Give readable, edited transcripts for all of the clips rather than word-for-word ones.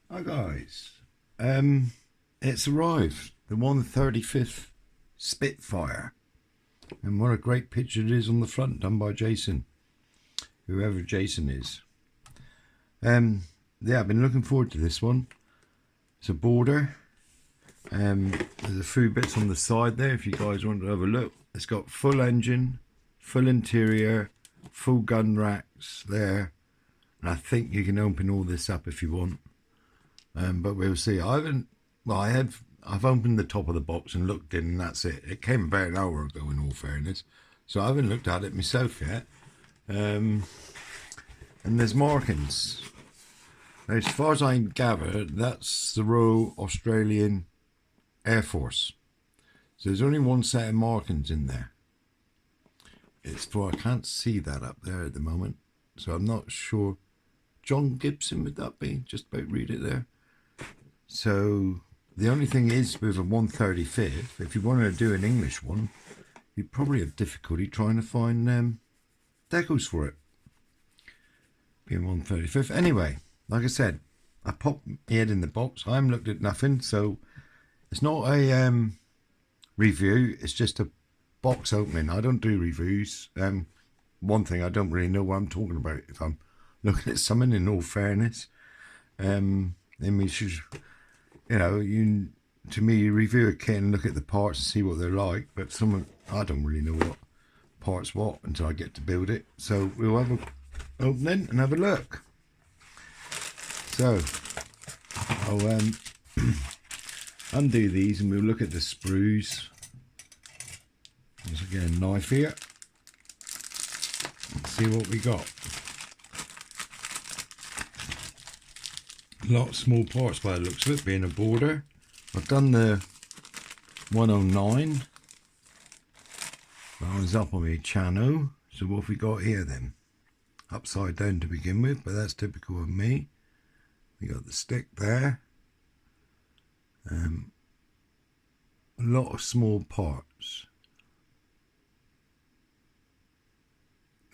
Hi guys, it's arrived, the 135th Spitfire, and what a great picture it is on the front, done by Jason, whoever Jason is. Yeah, I've been looking forward to this one. It's a border, there's a few bits on the side there if you guys want to have a look. It's got full engine, full interior, full gun racks there, and I think you can open all this up if you want. But we'll see. I've opened the top of the box and looked in, and that's it. It came about an hour ago, in all fairness, so I haven't looked at it myself yet. And there's markings. Now, as far as I gather, that's the Royal Australian Air Force. So there's only one set of markings in there. It's for, I can't see that up there at the moment, so I'm not sure. John Gibson, would that be? Just about read it there. So the only thing is, with a 135th, if you wanted to do an English one, you'd probably have difficulty trying to find decals for it, being 135th. Anyway, like I said, I popped my head in the box. I haven't looked at nothing, so it's not a review. It's just a box opening. I don't do reviews. One thing, I don't really know what I'm talking about if I'm looking at something, in all fairness. To me, you review a kit and look at the parts and see what they're like, but I don't really know what parts what until I get to build it. So we'll have an opening and have a look. So I'll undo these and we'll look at the sprues. Once again, knife here. Let's see what we got. A lot of small parts by the looks of it, being a border. I've done the 109. That one's up on my channel. So what have we got here then? Upside down to begin with, but that's typical of me. We got the stick there. A lot of small parts.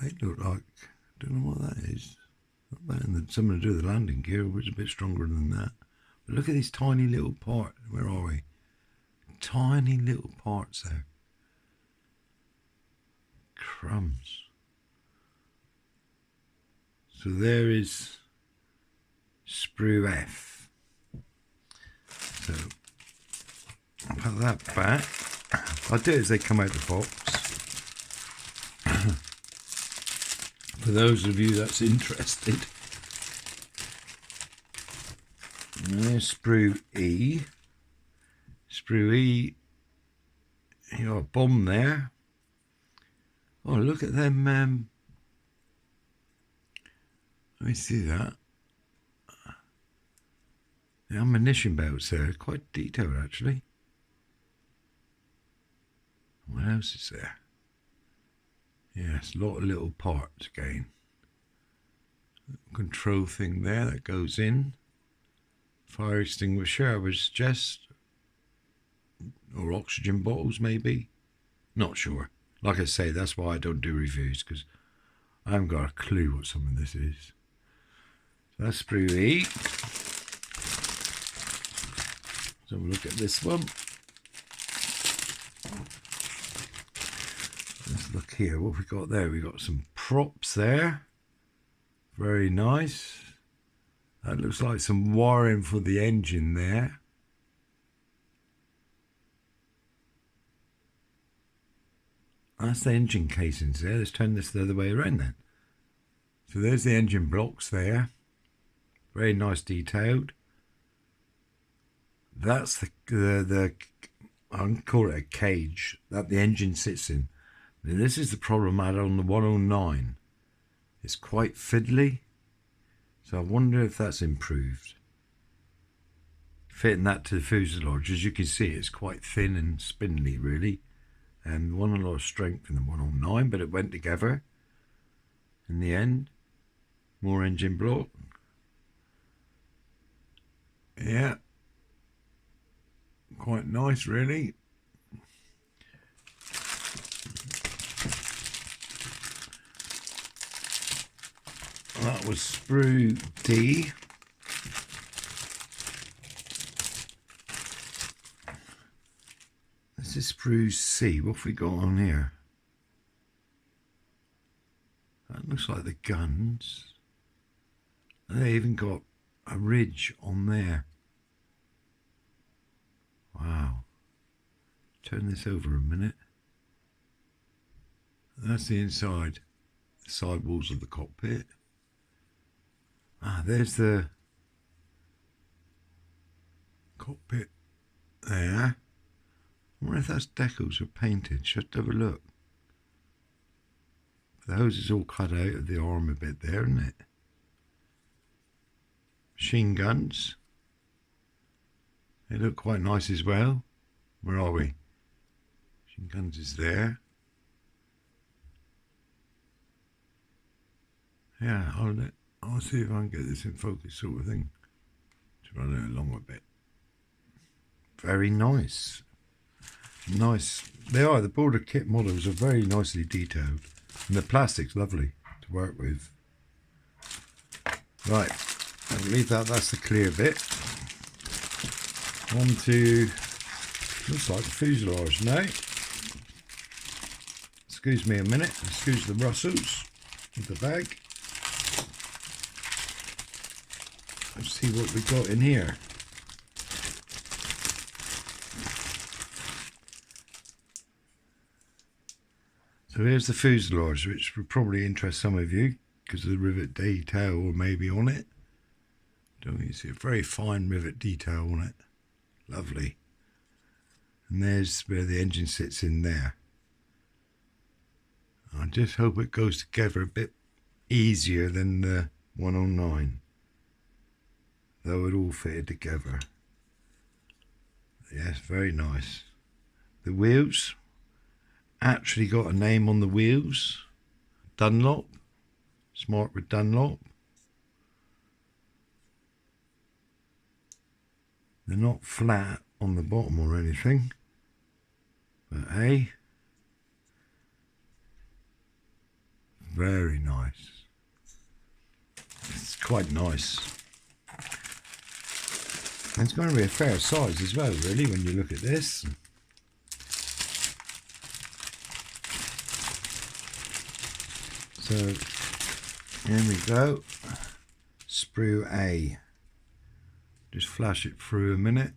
They look like, I don't know what that is. Something to do with the landing gear, which is a bit stronger than that. But look at these tiny little parts. Where are we? Tiny little parts there. Crumbs. So there is Sprue F. So I'll put that back. I'll do it as they come out the box. For those of you that's interested. There's Sprue E. Sprue E. You got a bomb there. Oh, look at them. Let me see that. The ammunition belts there, quite detailed actually. What else is there? Yes, a lot of little parts again. Control thing there that goes in. Fire extinguisher, I would suggest. Or oxygen bottles maybe. Not sure. Like I say, that's why I don't do reviews, because I haven't got a clue what some of this is. So that's Sprue E. So we'll look at this one. Let's look here. What have we got there? We've got some props there. Very nice. That looks like some wiring for the engine there. That's the engine casings there. Let's turn this the other way around then. So there's the engine blocks there. Very nice detailed. That's the I don't call it a cage that the engine sits in. Now, this is the problem I had on the 109. It's quite fiddly. So I wonder if that's improved. Fitting that to the fuselage, as you can see, it's quite thin and spindly really. And won a lot of strength in the 109, but it went together in the end. More engine block. Yeah. Quite nice really. That was Sprue D. This is Sprues C. What have we got on here? That looks like the guns. And they even got a ridge on there. Wow. Turn this over a minute. That's the inside, the side walls of the cockpit. Ah, there's the cockpit there. I wonder if that's decals or painted. Just have a look. The hose is all cut out of the armour bit there, isn't it? Machine guns. They look quite nice as well. Where are we? Machine guns is there. Yeah, I'll see if I can get this in focus, sort of thing, to run it along a bit. Very nice. Nice. They are. The border kit models are very nicely detailed. And the plastic's lovely to work with. Right. I'll leave that. That's the clear bit. On to, looks like the fuselage now. Excuse me a minute. Excuse the rustles of the bag. Let's see what we got in here. So here's the fuselage, which would probably interest some of you because of the rivet detail or maybe on it. Don't you see a very fine rivet detail on it? Lovely. And there's where the engine sits in there. I just hope it goes together a bit easier than the 109. Though it all fitted together. Yes, very nice. The wheels actually got a name on the wheels. Dunlop. Smart with Dunlop. They're not flat on the bottom or anything. But hey, very nice. It's quite nice. And it's going to be a fair size as well, really, when you look at this. So, here we go. Sprue A. Just flash it through a minute.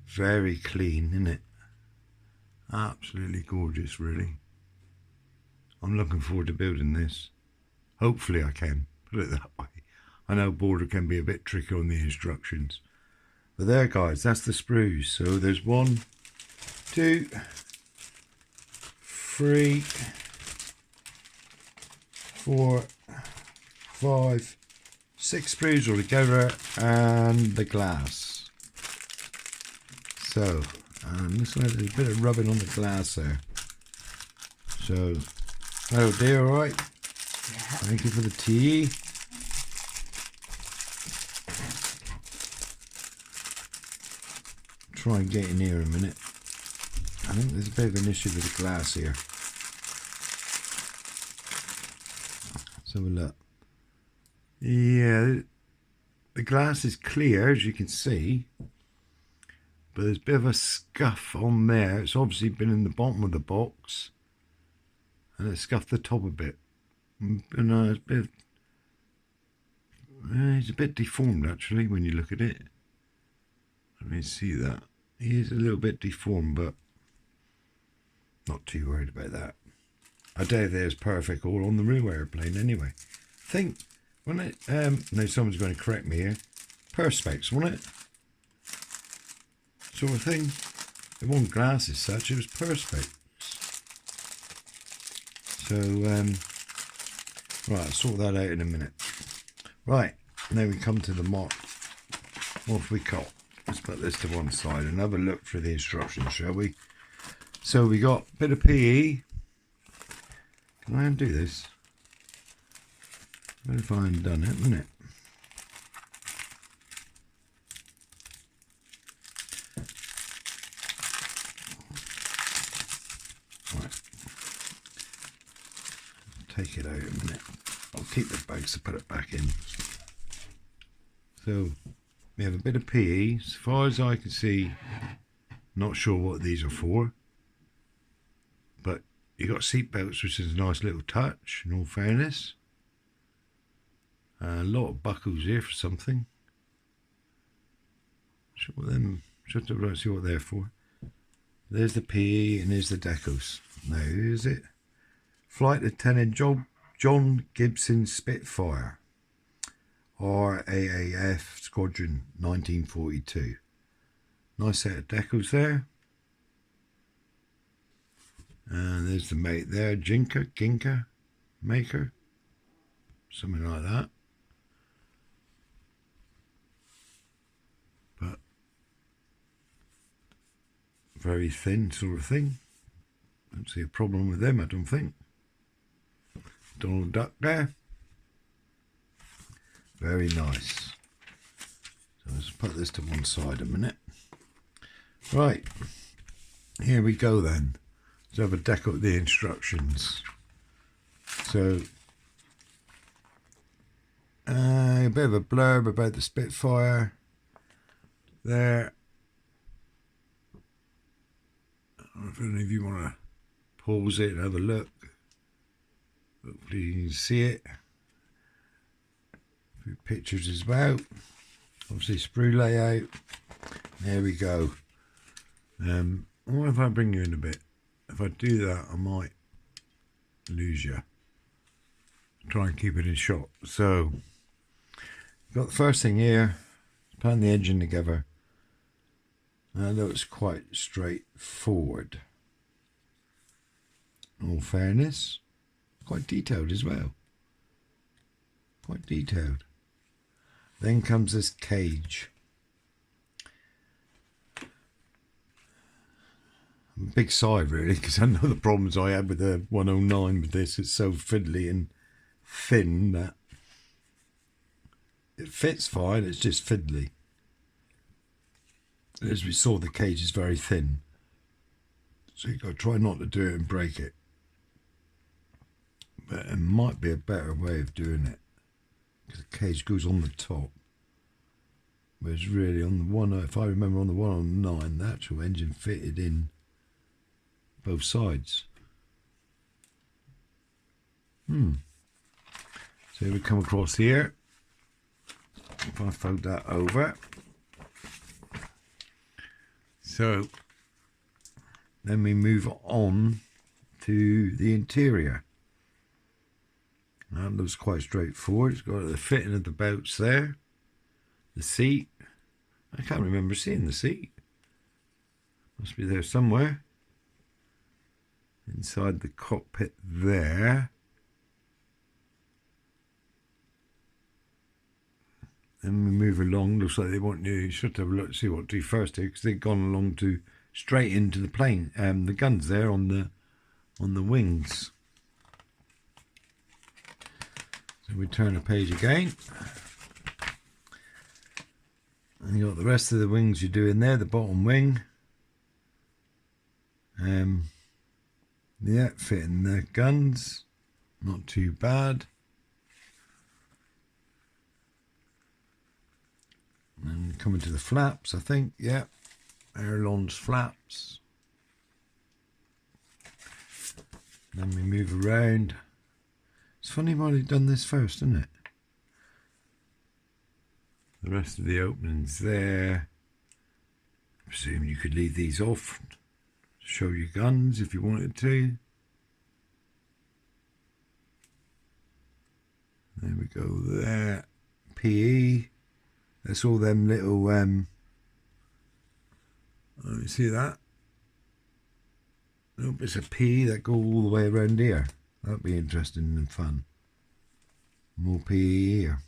Very clean, isn't it? Absolutely gorgeous, really. I'm looking forward to building this. Hopefully I can, put it that way. I know border can be a bit tricky on the instructions. But there, guys, that's the sprues. So there's 1, 2, 3, 4, 5, 6 sprues all together, and the glass. So, looks like there's a bit of rubbing on the glass there. So, oh dear, all right. Yeah. Thank you for the tea. Try and get in here a minute. I think there's a bit of an issue with the glass here. Let's have a look. Yeah, the glass is clear, as you can see, but there's a bit of a scuff on there. It's obviously been in the bottom of the box, and it scuffed the top a bit. It's a bit deformed actually when you look at it. Let me see that. He is a little bit deformed, but not too worried about that. I doubt there's perfect all on the real airplane anyway. I think when it now someone's going to correct me here. Perspex, wasn't it? Sort of thing. It wasn't glass as such, it was perspex. So right, I'll sort that out in a minute. Right, now we come to the mark. What have we got? Let's put this to one side and have a look through the instructions, shall we? So we got a bit of PE. Can I undo this? What if I undone it, wouldn't it? Right. Take it out a minute. I'll keep the bags to put it back in. So we have a bit of PE. As far as I can see, not sure what these are for. But you got seat belts, which is a nice little touch, in all fairness. A lot of buckles here for something. Just to see what they're for. There's the PE and there's the decals. Now, who is it? Flight Lieutenant John Gibson Spitfire. RAAF Squadron 1942. Nice set of decals there. And there's the mate there, Ginka, Maker. Something like that. But very thin sort of thing. Don't see a problem with them, I don't think. Donald Duck there. Very nice. So let's put this to one side a minute. Right, here we go then. Let's have a deck up the instructions. So, a bit of a blurb about the Spitfire there. I don't know if any of you want to pause it and have a look. Hopefully you can see it. A few pictures as well. Obviously sprue layout. There we go. What if I bring you in a bit? If I do that, I might lose you. Try and keep it in shot. So, got the first thing here. Putting the engine together. That looks quite straightforward. In all fairness, quite detailed as well. Quite detailed. Then comes this cage. Big sigh really, because I know the problems I had with the 109 with this. It's so fiddly and thin that it fits fine, it's just fiddly. As we saw, the cage is very thin, so you've got to try not to do it and break it. But it might be a better way of doing it, because the cage goes on the top. Whereas really on the one, if I remember on the 109, the actual engine fitted in both sides. So we come across here. If I fold that over. So then we move on to the interior. That looks quite straightforward. It's got the fitting of the belts there. The seat. I can't remember seeing the seat. Must be there somewhere. Inside the cockpit there. Then we move along. Looks like they want you should have a look, see what to do first here, because they've gone along to straight into the plane. The guns there on the wings. So we turn the page again. And you got the rest of the wings you're doing there, the bottom wing. Yeah, fitting the guns. Not too bad. And coming to the flaps, I think, yeah. Ailerons, flaps. Then we move around. It's funny why they've done this first, isn't it? The rest of the openings there. I presume you could leave these off. Show your guns if you wanted to. There we go there. PE. That's all them little, let me see that. Little bits of PE that go all the way around here. That'd be interesting and fun. More PE here.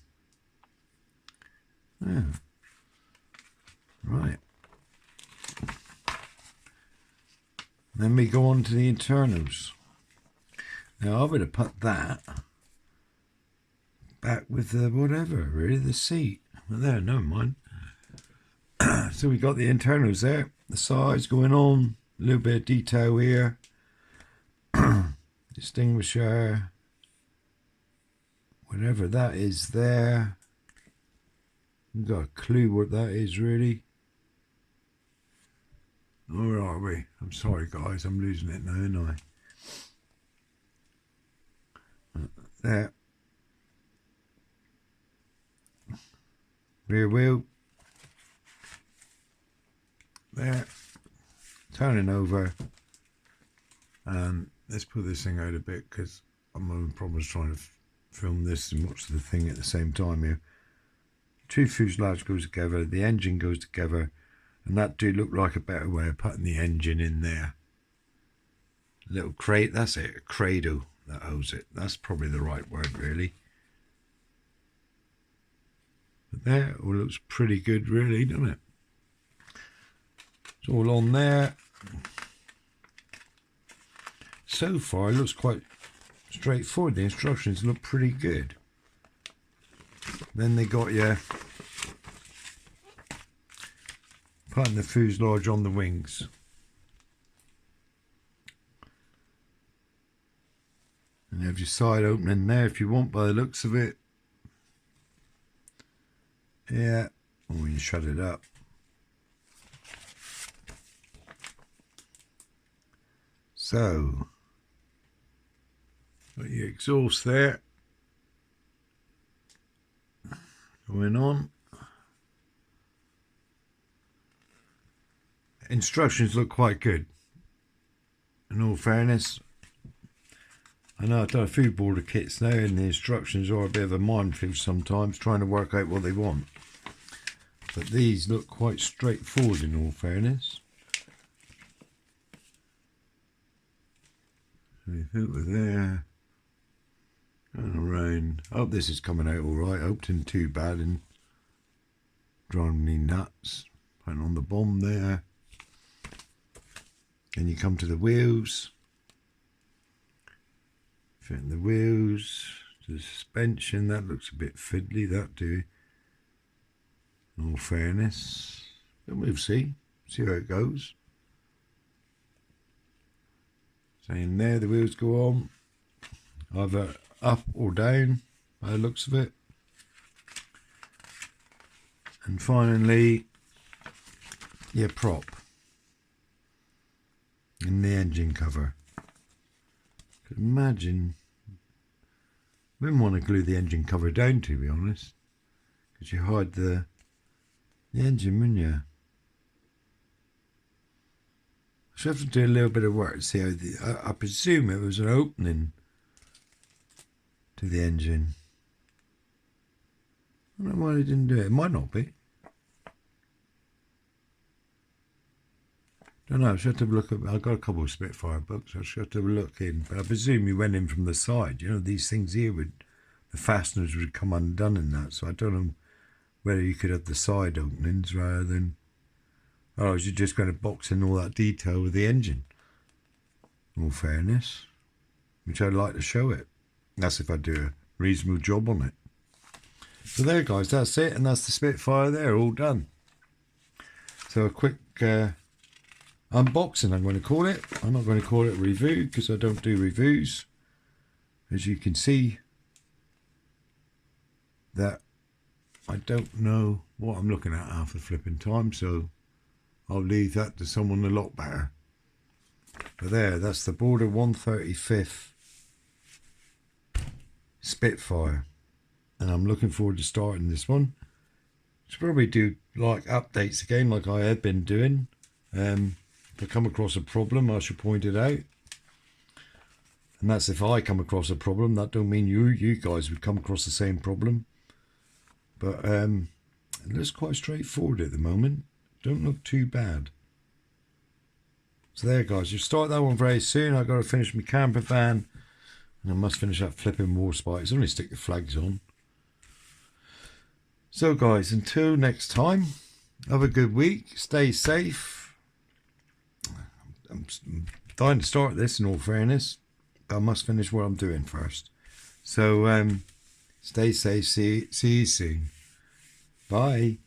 Yeah. Right. Then we go on to the internals. Now I would have put that back with the whatever, really, the seat. Well, there, never mind. So we got the internals there, the sides going on, a little bit of detail here, distinguisher, whatever that is there, I've got a clue what that is really. Where are we? I'm sorry guys, I'm losing it now, aren't I? There. Rear wheel. There. Turning over. And let's put this thing out a bit because I'm having problems trying to film this and watch the thing at the same time here. Two fuselage goes together, the engine goes together, and that do look like a better way of putting the engine in there. Little crate, that's it, a cradle that holds it. That's probably the right word really. But there, it all looks pretty good really, doesn't it? It's all on there. So far it looks quite straightforward. The instructions look pretty good. Then they got you putting the fuselage on the wings. And you have your side opening there if you want by the looks of it. Yeah, or you shut it up. So, got your exhaust there. Going on. Instructions look quite good. In all fairness, I know I've done a few boarder kits now and the instructions are a bit of a minefield sometimes trying to work out what they want. But these look quite straightforward in all fairness. So if it were there and around. I hope this is coming out alright. I hope it isn't too bad and driving me nuts. Putting on the bomb there. Then you come to the wheels. Fitting the wheels. The suspension, that looks a bit fiddly, that do. In all fairness. But we'll see. See how it goes. So in there the wheels go on. Either up or down by the looks of it. And finally your prop in the engine cover. Could imagine wouldn't want to glue the engine cover down, to be honest, because you hide the engine, wouldn't you? I should have to do a little bit of work to see how I presume it was an opening to the engine. I don't know why they didn't do it. It might not be. Don't know. I should have to look at. I've got a couple of Spitfire books. I should have to look in. But I presume you went in from the side. You know, these things here would, the fasteners would come undone in that. So I don't know whether you could have the side openings rather than. Oh, you're just going to box in all that detail with the engine. In all fairness, which I'd like to show it. That's if I do a reasonable job on it. So there, guys, that's it, and that's the Spitfire there, all done. So a quick unboxing, I'm going to call it. I'm not going to call it a review because I don't do reviews. As you can see, that I don't know what I'm looking at half the flipping time, so I'll leave that to someone a lot better. But there, that's the Border 135th Spitfire. And I'm looking forward to starting this one. Should probably do like updates again like I have been doing. If I come across a problem, I should point it out. And that's if I come across a problem. That don't mean you guys would come across the same problem. But it looks quite straightforward at the moment. Don't look too bad. So there, guys, you start that one very soon. I've got to finish my camper van, and I must finish that flipping war spike. It's only stick the flags on. So, guys, until next time, have a good week. Stay safe. I'm dying to start this, in all fairness, but I must finish what I'm doing first. So, stay safe. See you soon. Bye.